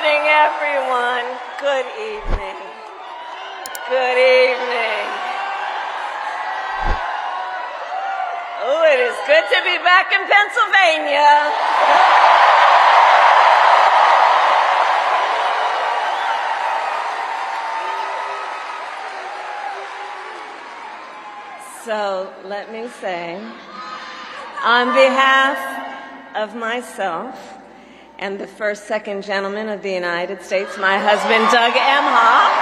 evening, everyone. Good evening. Good evening. Oh, it is good to be back in Pennsylvania. So let me say, on behalf of myself and the first, second gentleman of the United States, my husband, Doug Emhoff,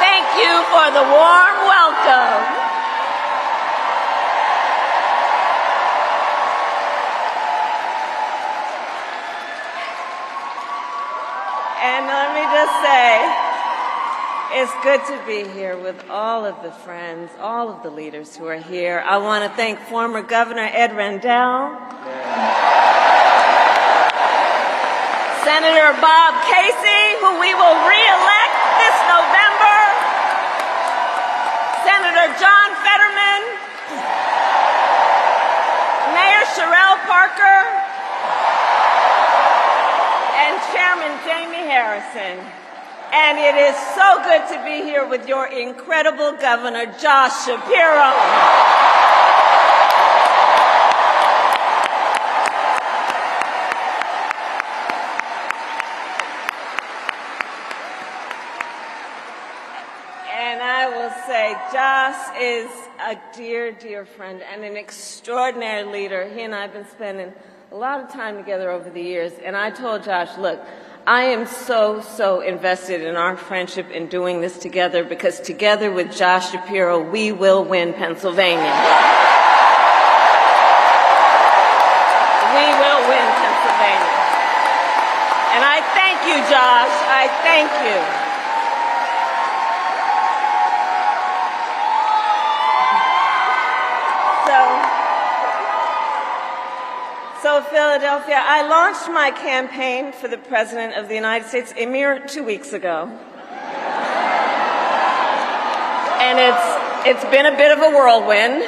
thank you for the warm welcome. And let me just say, it's good to be here with all of the friends, all of the leaders who are here. I want to thank former Governor Ed Rendell, Senator Bob Casey, who we will re-elect this November, Senator John Fetterman, Mayor Sherelle Parker, and Chairman Jamie Harrison. And it is so good to be here with your incredible Governor, Josh Shapiro. And I will say, Josh is a dear, dear friend and an extraordinary leader. He and I have been spending a lot of time together over the years. And I told Josh, look, I am so invested in our friendship in doing this together, because together with Josh Shapiro, we will win Pennsylvania. We will win Pennsylvania. And I thank you, Josh. I thank you. So Philadelphia, I launched my campaign for the President of the United States a mere 2 weeks ago. And it's been a bit of a whirlwind.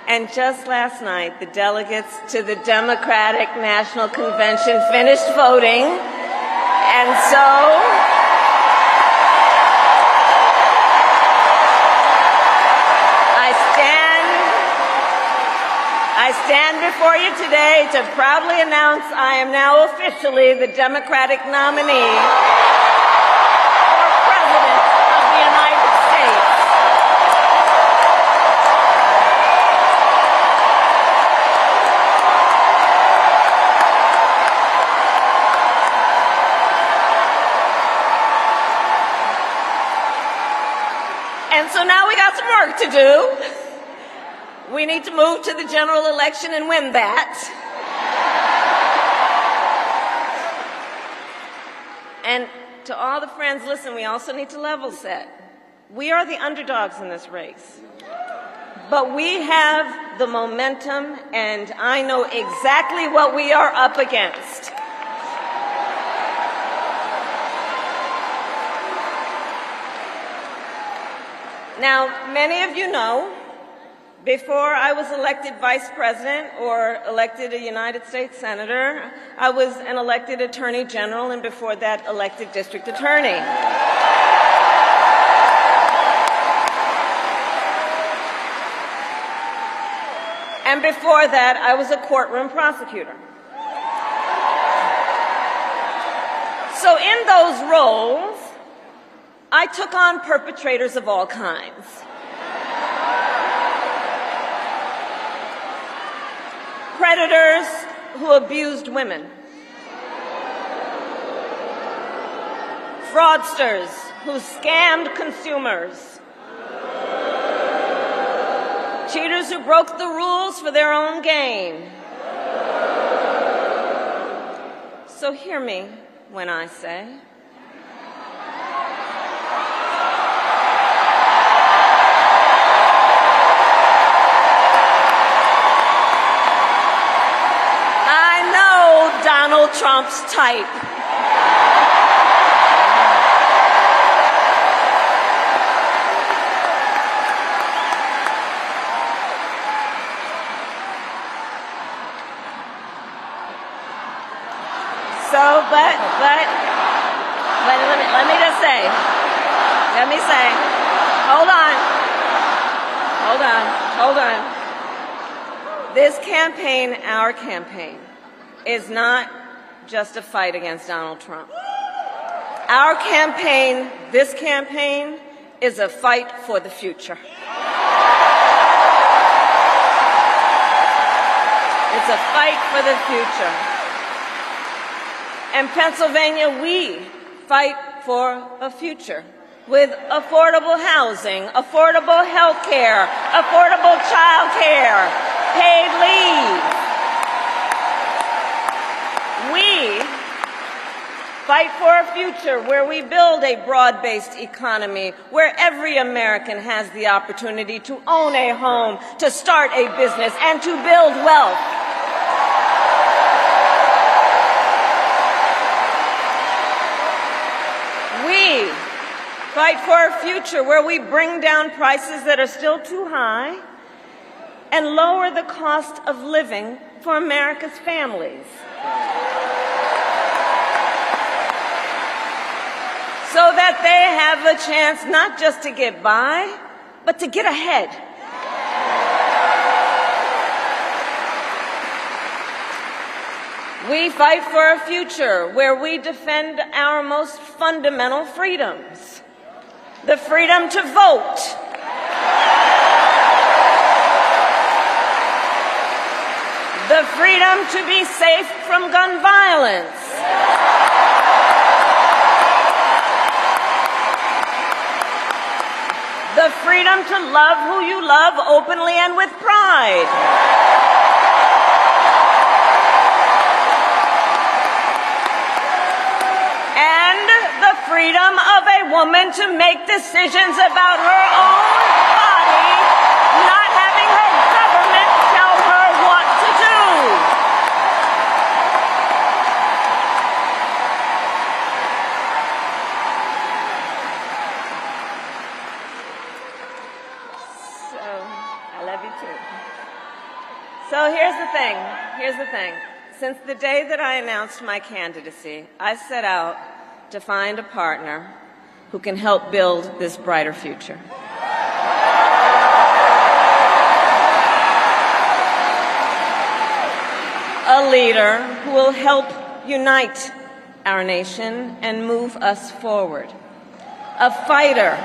And just last night, the delegates to the Democratic National Convention finished voting. And so I stand before you today to proudly announce I am now officially the Democratic nominee for President of the United States. And so now we got some work to do. We need to move to the general election and win that. And to all the friends, listen, we also need to level set. We are the underdogs in this race. But we have the momentum, and I know exactly what we are up against. Now, many of you know, before I was elected vice president or elected a United States senator, I was an elected attorney general, and before that, elected district attorney. And before that, I was a courtroom prosecutor. So in those roles, I took on perpetrators of all kinds. Predators who abused women. Fraudsters who scammed consumers. Cheaters who broke the rules for their own gain. So hear me when I say, Donald Trump's type. let me just say, hold on. This campaign, our campaign, is not just a fight against Donald Trump. Our campaign, this campaign, is a fight for the future. It's a fight for the future. In Pennsylvania, we fight for a future with affordable housing, affordable health care, affordable child care, paid leave. We fight for a future where we build a broad-based economy, where every American has the opportunity to own a home, to start a business, and to build wealth. We fight for a future where we bring down prices that are still too high and lower the cost of living for America's families, so that they have a chance not just to get by, but to get ahead. We fight for a future where we defend our most fundamental freedoms: the freedom to vote, the freedom to be safe from gun violence, the freedom to love who you love openly and with pride, and the freedom of a woman to make decisions about her own body, not having her government tell her what to do. So, I love you too. So here's the thing. Since the day that I announced my candidacy, I set out to find a partner who can help build this brighter future. A leader who will help unite our nation and move us forward. A fighter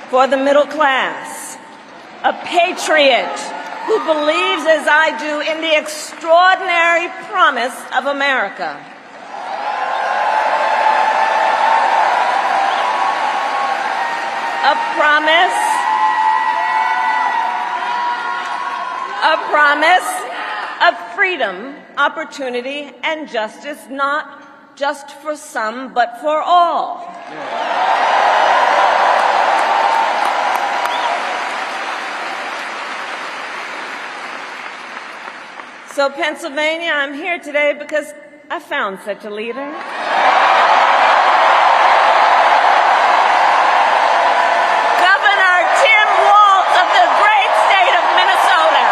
for the middle class. A patriot who believes, as I do, in the extraordinary promise of America. A promise of freedom, opportunity, and justice, not just for some, but for all. So, Pennsylvania, I'm here today because I found such a leader. Governor Tim Walz of the great state of Minnesota.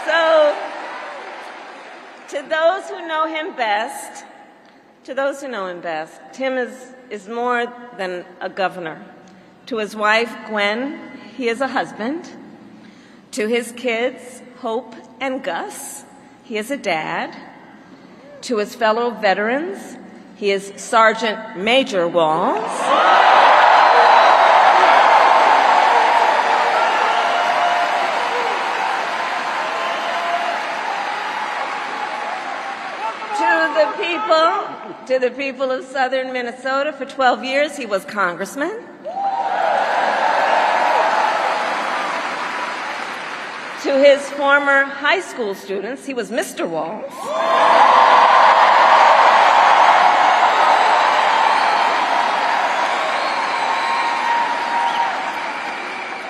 So, to those who know him best, Tim is more than a governor. To his wife, Gwen, he is a husband. To his kids, Hope and Gus, he is a dad. To his fellow veterans, he is Sergeant Major Walz. To the people of southern Minnesota, for 12 years, he was congressman. To his former high school students, he was Mr. Walz.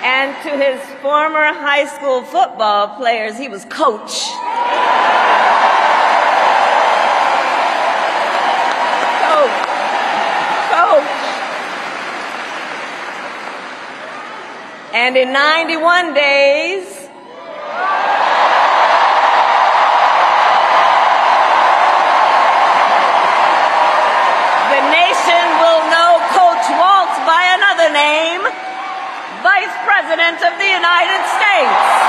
And to his former high school football players, he was coach. And in 91 days, the nation will know Coach Walz by another name, Vice President of the United States.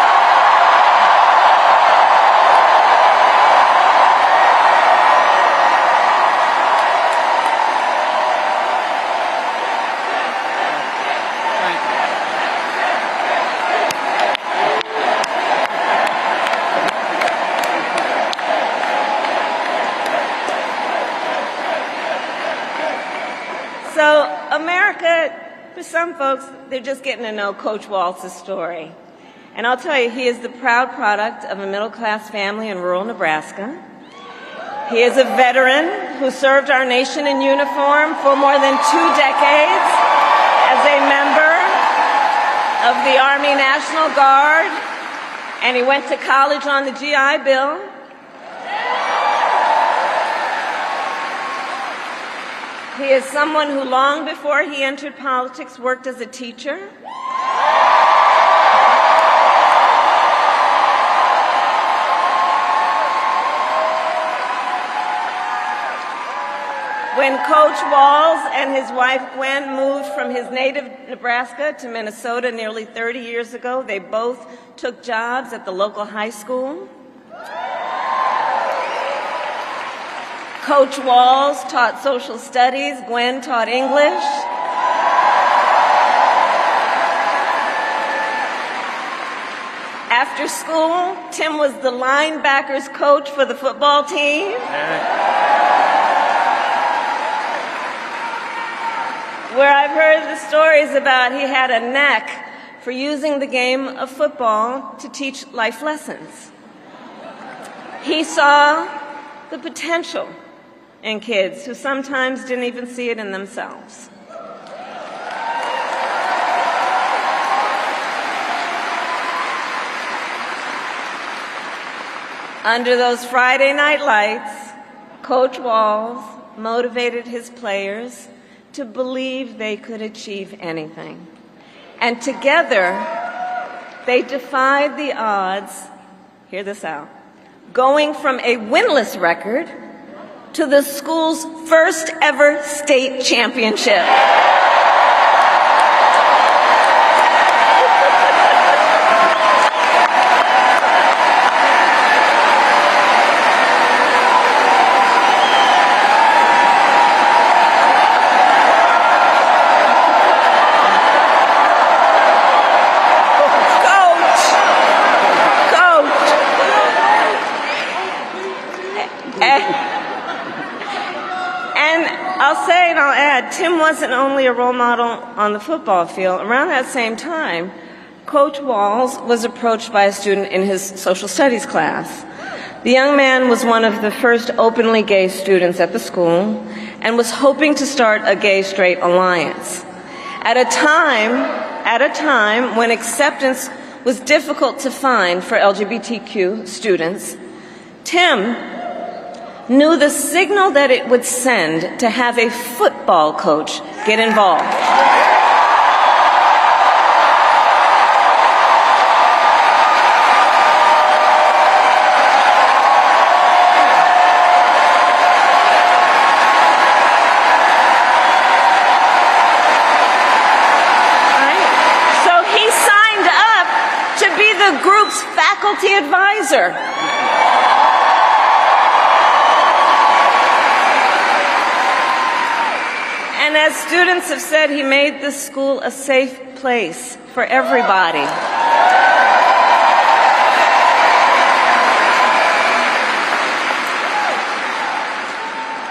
So America, for some folks, they're just getting to know Coach Walz's story. And I'll tell you, he is the proud product of a middle-class family in rural Nebraska. He is a veteran who served our nation in uniform for more than 2 decades as a member of the Army National Guard, and he went to college on the GI Bill. He is someone who, long before he entered politics, worked as a teacher. When Coach Walz and his wife Gwen moved from his native Nebraska to Minnesota nearly 30 years ago, they both took jobs at the local high school. Coach Walz taught social studies, Gwen taught English. After school, Tim was the linebackers coach for the football team. Where I've heard the stories about he had a knack for using the game of football to teach life lessons. He saw the potential in kids who sometimes didn't even see it in themselves. Under those Friday night lights, Coach Walz motivated his players to believe they could achieve anything. And together, they defied the odds, hear this out, going from a winless record to the school's first ever state championship. Tim wasn't only a role model on the football field. Around that same time, Coach Walz was approached by a student in his social studies class. The young man was one of the first openly gay students at the school and was hoping to start a gay-straight alliance. At a time when acceptance was difficult to find for LGBTQ students, Tim knew the signal that it would send to have a football coach get involved. So he signed up to be the group's faculty advisor. And as students have said, he made this school a safe place for everybody.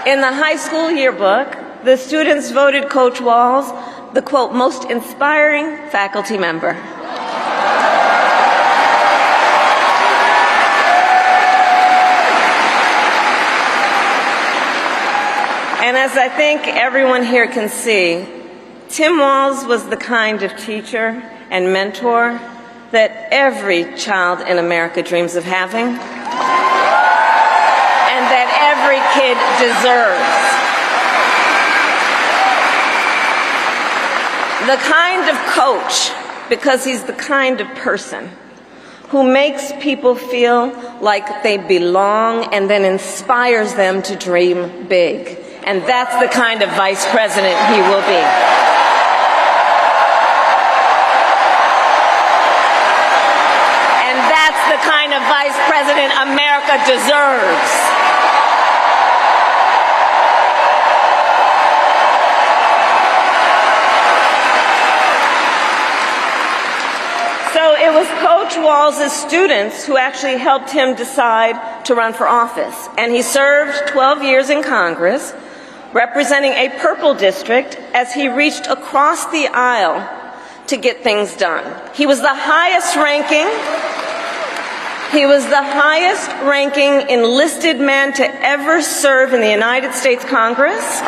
In the high school yearbook, the students voted Coach Walz the, quote, most inspiring faculty member. And as I think everyone here can see, Tim Walz was the kind of teacher and mentor that every child in America dreams of having, and that every kid deserves. The kind of coach because he's the kind of person who makes people feel like they belong and then inspires them to dream big. And that's the kind of vice president he will be. And that's the kind of vice president America deserves. So it was Coach Walz's students who actually helped him decide to run for office. And he served 12 years in Congress, representing a purple district as he reached across the aisle to get things done. He was the highest ranking enlisted man to ever serve in the United States Congress.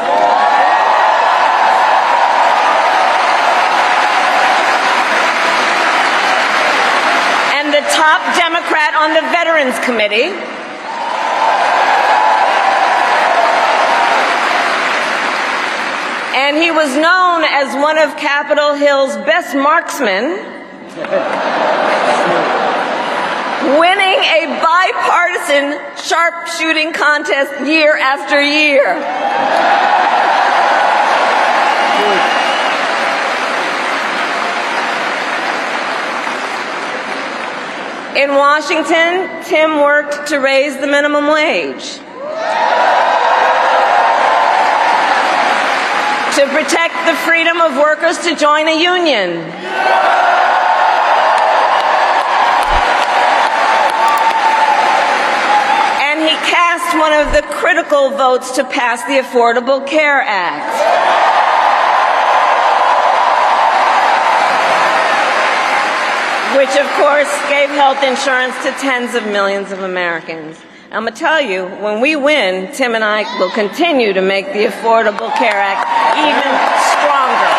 The top Democrat on the Veterans Committee. And he was known as one of Capitol Hill's best marksmen, winning a bipartisan sharpshooting contest year after year. In Washington, Tim worked to raise the minimum wage, to protect the freedom of workers to join a union, and he cast one of the critical votes to pass the Affordable Care Act. Which, of course, gave health insurance to tens of millions of Americans. I'm going to tell you, when we win, Tim and I will continue to make the Affordable Care Act even stronger.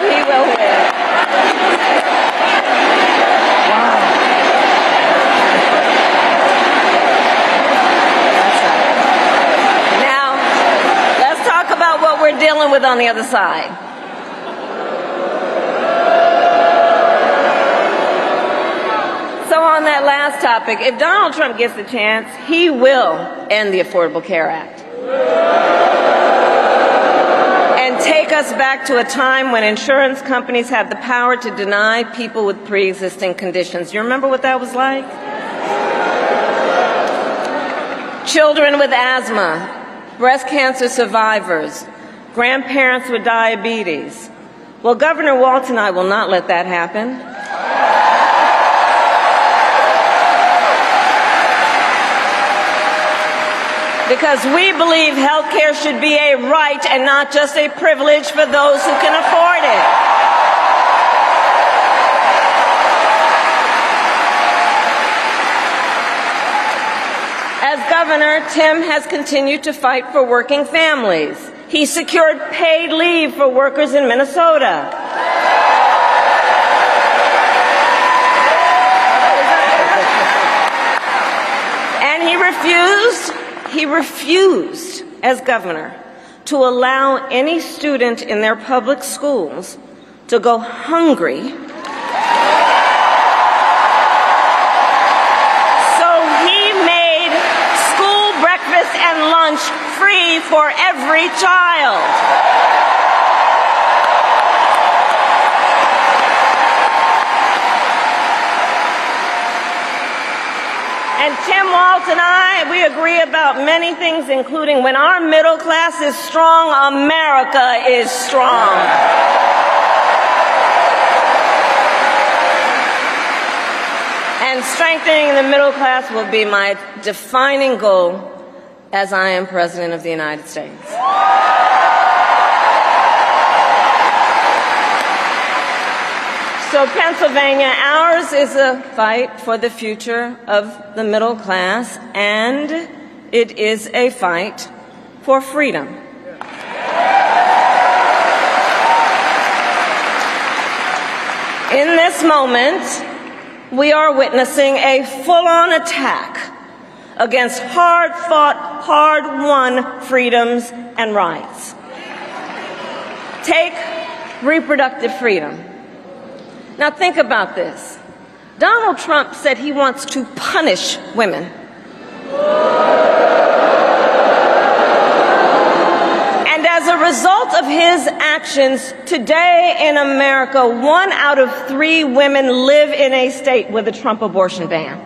We will win. We're dealing with on the other side. So on that last topic, if Donald Trump gets the chance, he will end the Affordable Care Act and take us back to a time when insurance companies had the power to deny people with pre-existing conditions. You remember what that was like? Children with asthma, breast cancer survivors, grandparents with diabetes. Well, Governor Walz and I will not let that happen. Because we believe health care should be a right and not just a privilege for those who can afford it. As governor, Tim has continued to fight for working families. He secured paid leave for workers in Minnesota. And he refused, as governor, to allow any student in their public schools to go hungry. And lunch free for every child. And Tim Walz and I, we agree about many things, including when our middle class is strong, America is strong. And strengthening the middle class will be my defining goal as I am President of the United States. So Pennsylvania, ours is a fight for the future of the middle class, and it is a fight for freedom. In this moment, we are witnessing a full-on attack against hard-fought, hard-won freedoms and rights. Take reproductive freedom. Now think about this. Donald Trump said he wants to punish women. And as a result of his actions, today in America, 1 out of 3 women live in a state with a Trump abortion ban.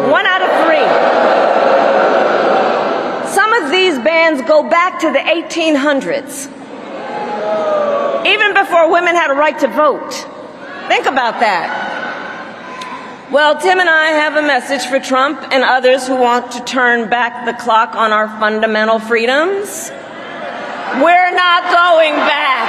1 out of 3. Some of these bans go back to the 1800s, even before women had a right to vote. Think about that. Well, Tim and I have a message for Trump and others who want to turn back the clock on our fundamental freedoms. We're not going back.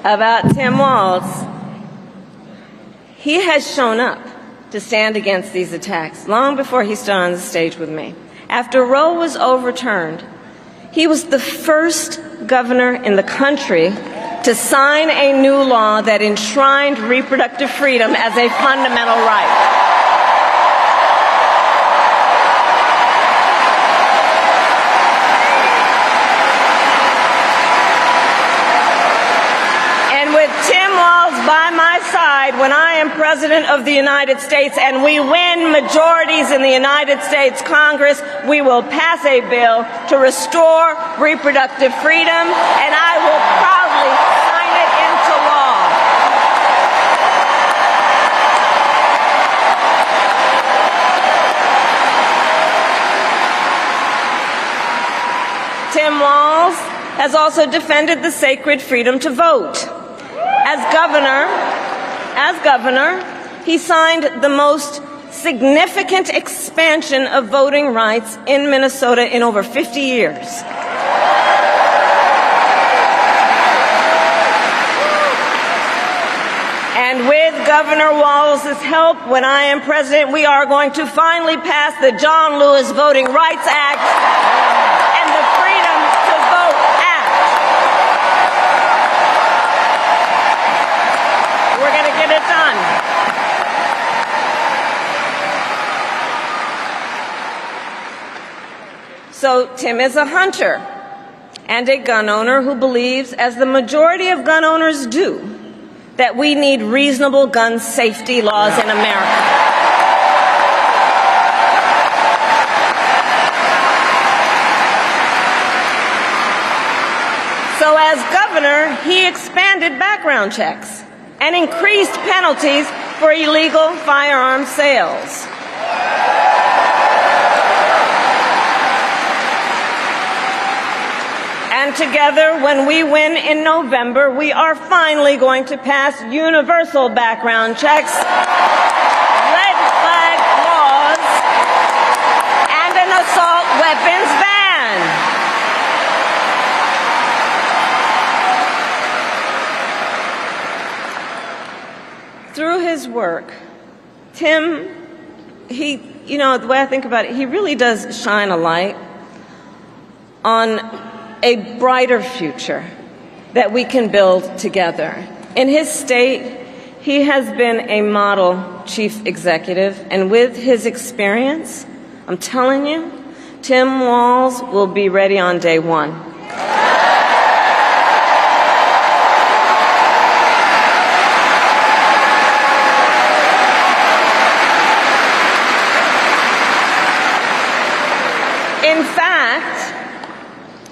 About Tim Walz, he has shown up to stand against these attacks long before he stood on the stage with me. After Roe was overturned, he was the first governor in the country to sign a new law that enshrined reproductive freedom as a fundamental right. By my side, when I am President of the United States and we win majorities in the United States Congress, we will pass a bill to restore reproductive freedom, and I will proudly sign it into law. Tim Walz has also defended the sacred freedom to vote. As governor, he signed the most significant expansion of voting rights in Minnesota in over 50 years. And with Governor Walz's help, when I am president, we are going to finally pass the John Lewis Voting Rights Act and the Freedom to Vote Act. We're going to get it done. So Tim is a hunter and a gun owner who believes, as the majority of gun owners do, that we need reasonable gun safety laws in America. So as governor, he expanded background checks and increased penalties for illegal firearm sales. And together, when we win in November, we are finally going to pass universal background checks, red flag laws, and an assault weapons ban. Through his work, Tim, the way I think about it, he really does shine a light on a brighter future that we can build together. In his state, he has been a model chief executive, and with his experience, I'm telling you, Tim Walz will be ready on day one.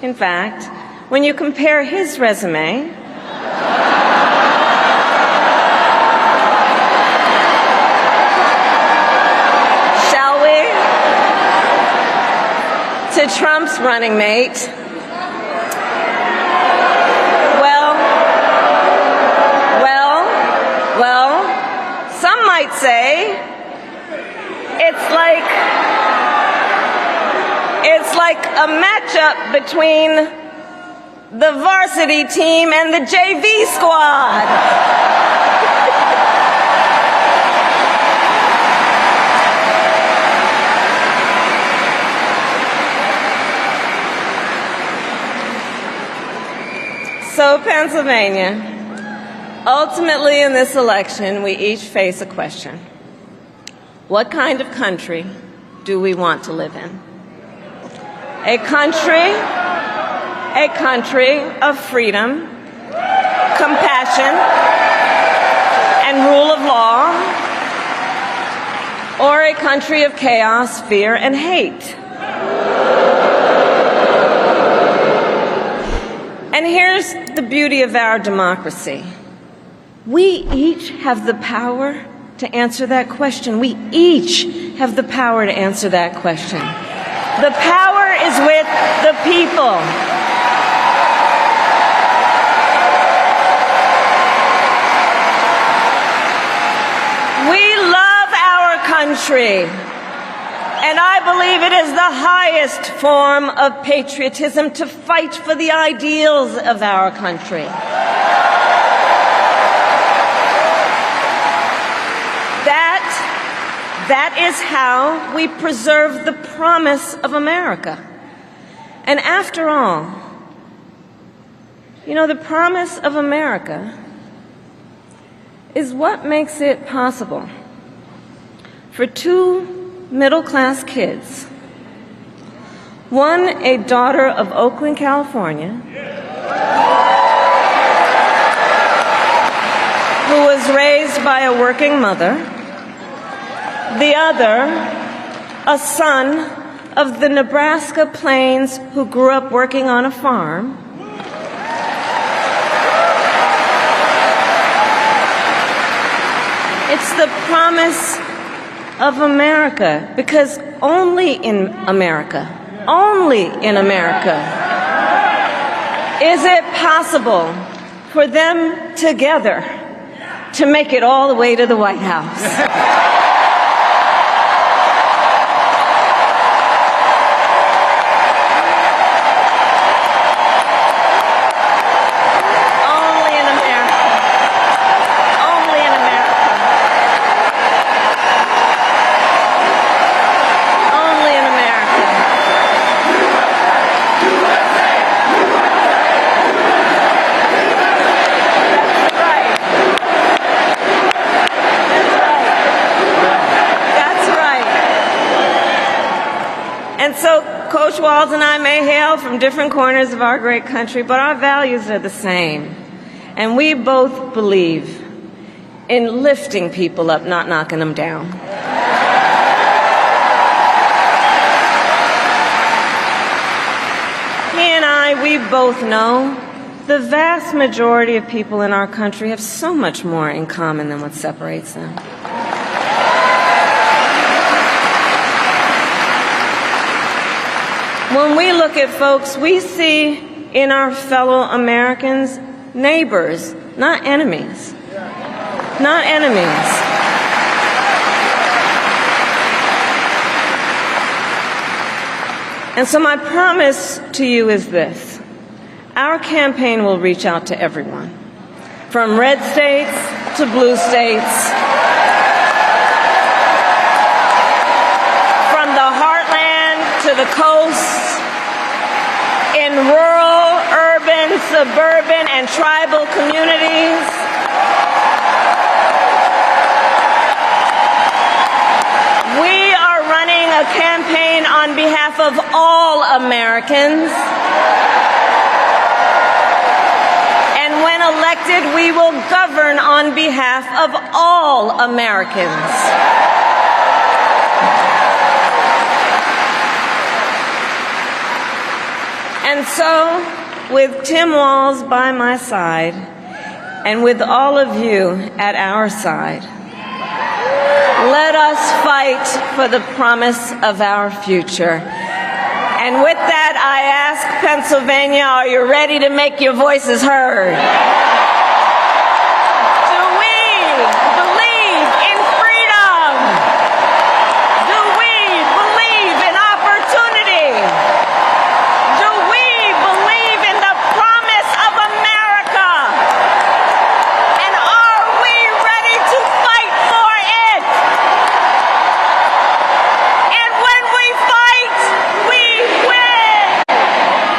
In fact, when you compare his resume shall we, to Trump's running mate, well, some might say it's like like a matchup between the varsity team and the JV squad. So, Pennsylvania, ultimately in this election, we each face a question. What kind of country do we want to live in? A country of freedom, compassion, and rule of law, or a country of chaos, fear, and hate? And here's the beauty of our democracy. We each have the power to answer that question. We each have the power to answer that question. The power is with the people. We love our country. And I believe it is the highest form of patriotism to fight for the ideals of our country. That is how we preserve the promise of America. And after all, you know, the promise of America is what makes it possible for two middle-class kids, one a daughter of Oakland, California, who was raised by a working mother, the other a son of the Nebraska plains who grew up working on a farm, it's the promise of America, because only in America is it possible for them together to make it all the way to the White House. Coach Walz and I may hail from different corners of our great country, but our values are the same. And we both believe in lifting people up, not knocking them down. He and I, we both know the vast majority of people in our country have so much more in common than what separates them. When we look at folks, we see in our fellow Americans neighbors, not enemies. Not enemies. And so my promise to you is this. Our campaign will reach out to everyone, from red states to blue states, from the heartland to the coast, in rural, urban, suburban, and tribal communities. We are running a campaign on behalf of all Americans. And when elected, we will govern on behalf of all Americans. And so, with Tim Walz by my side, and with all of you at our side, let us fight for the promise of our future. And with that, I ask Pennsylvania, are you ready to make your voices heard?